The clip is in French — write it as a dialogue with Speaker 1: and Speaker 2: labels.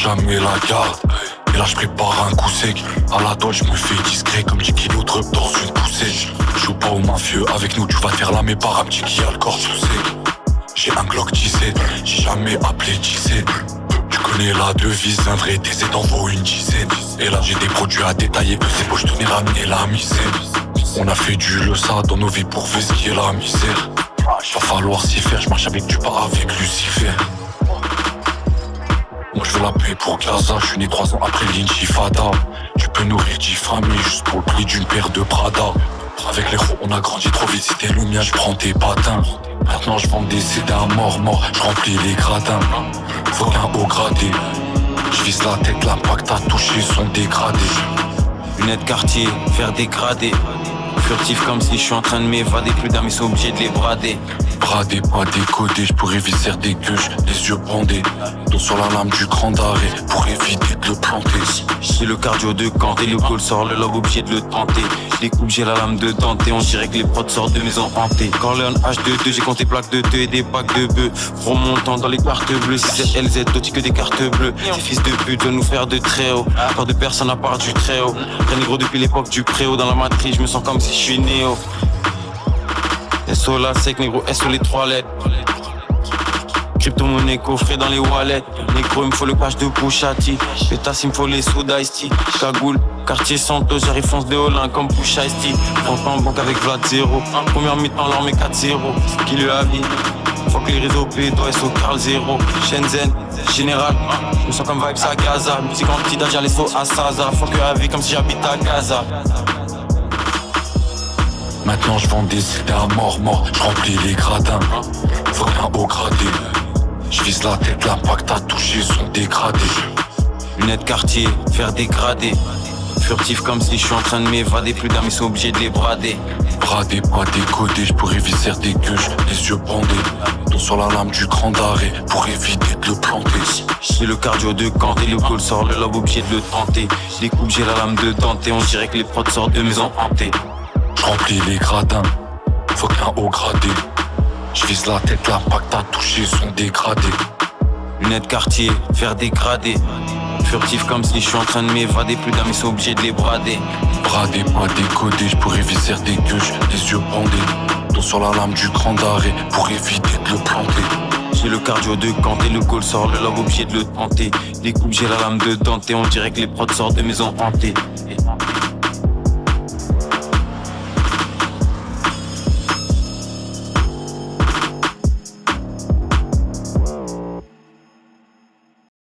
Speaker 1: jamais la garde. Et là je prépare un coup sec. À la dolle je me fais discret comme 10 kilos de rep dans une poussée. Joue pas au mafieux, avec nous tu vas te faire lamer par un petit qui a le corps poussé. J'ai un Glock 17, j'ai jamais appelé 17. Tu connais la devise, un vrai décès d'en vaut une dizaine. Et là j'ai des produits à détailler, peu c'est beau, je tenais ramener la misère. On a fait du leçon dans nos vies pour vesquer la misère. Va falloir s'y faire, je marche avec du pas avec Lucifer. Moi je veux la paix pour Gaza, je suis né 3 ans après l'intifada. Tu peux nourrir 10 familles juste pour le prix d'une paire de Prada. Avec les roues on a grandi trop vite, si t'es le mien je prends tes patins. Maintenant je vends des CD à mort, je remplis les gradins. Faut qu'un haut gradé, je vise la tête, l'impact à toucher sont dégradés.
Speaker 2: Lunettes quartier, faire dégrader. Furtif comme si je suis en train de m'évader. Plus d'armes ils sont obligés de les brader.
Speaker 1: Bradé, pas décodé, je pourrais viser des gueuches, les yeux bandés. Dos sur la lame du grand arrêt, pour éviter de le planter.
Speaker 2: J'ai le cardio de Kanté, le goal sort, le lobe obligé de le tenter. Je découpe, j'ai la lame de Dante, on dirait que les prods sortent de maison hantée. Corleone H22, j'ai compté plaques de 2 et des packs de bœufs. Remontant dans les cartes bleues, 6 LZ, d'autres que des cartes bleues. Ces fils de pute veulent nous faire de très haut. Pas de personne à part du très haut. Très négro depuis l'époque du préau, dans la matrice, je me sens comme si je suis néo. SO la sec, négro, SO les 3 lettres. Crypto-monnaie coffré dans les wallets. Négro, il me faut le cash de Bouchati. Pétasse, il me faut les soda Ice-T. Cagoule, quartier Santos, j'arrive fonce de Olin comme Boucha Ice-T. Compte en banque avec Vlad 0. Première mi-temps, l'armée 4-0. Qui le a mis? Faut que les réseaux pédo, SO Carl 0. Shenzhen, Général. Je me sens comme vibes à Gaza. Musique en petit âge, les sauts à Saza. Faut que la vie comme si j'habite à Gaza.
Speaker 1: Maintenant je vends des CD à mort, je remplis les gradins. Faut qu'un haut gradé, je vise la tête, l'impact à toucher sont dégradés.
Speaker 2: Lunettes quartier, faire dégrader. Furtif comme si je suis en train de m'évader. Plus d'armes ils sont obligés de les brader.
Speaker 1: Bradé, pas décodé, je pourrais viser des gueuches, les yeux bandés. Dos sur la lame du grand arrêt, pour éviter de le planter.
Speaker 2: J'ai le cardio de Kanté, le goal sort, le lobe obligé de le tenter. Je découpe, j'ai la lame de Dante, on dirait que les prods sortent de maison hantée.
Speaker 1: Je remplis les gradins, faut qu'un haut gradé. Je vise la tête, l'impact à toucher sont dégradés.
Speaker 2: Lunettes quartier, faire dégrader. Furtif comme si je suis en train de m'évader. Plus d'armes ils sont obligés de les brader.
Speaker 1: Bradé, pas décodé, je pourrais viser des gueuches, les yeux bandés. Dos sur la lame du grand arrêt, pour éviter de le planter.
Speaker 2: J'ai le cardio de Kanté, le goal sort, le lobe obligé de le tenter. Découpe, j'ai la lame de Dante, on dirait que les prods sortent de maison hantée.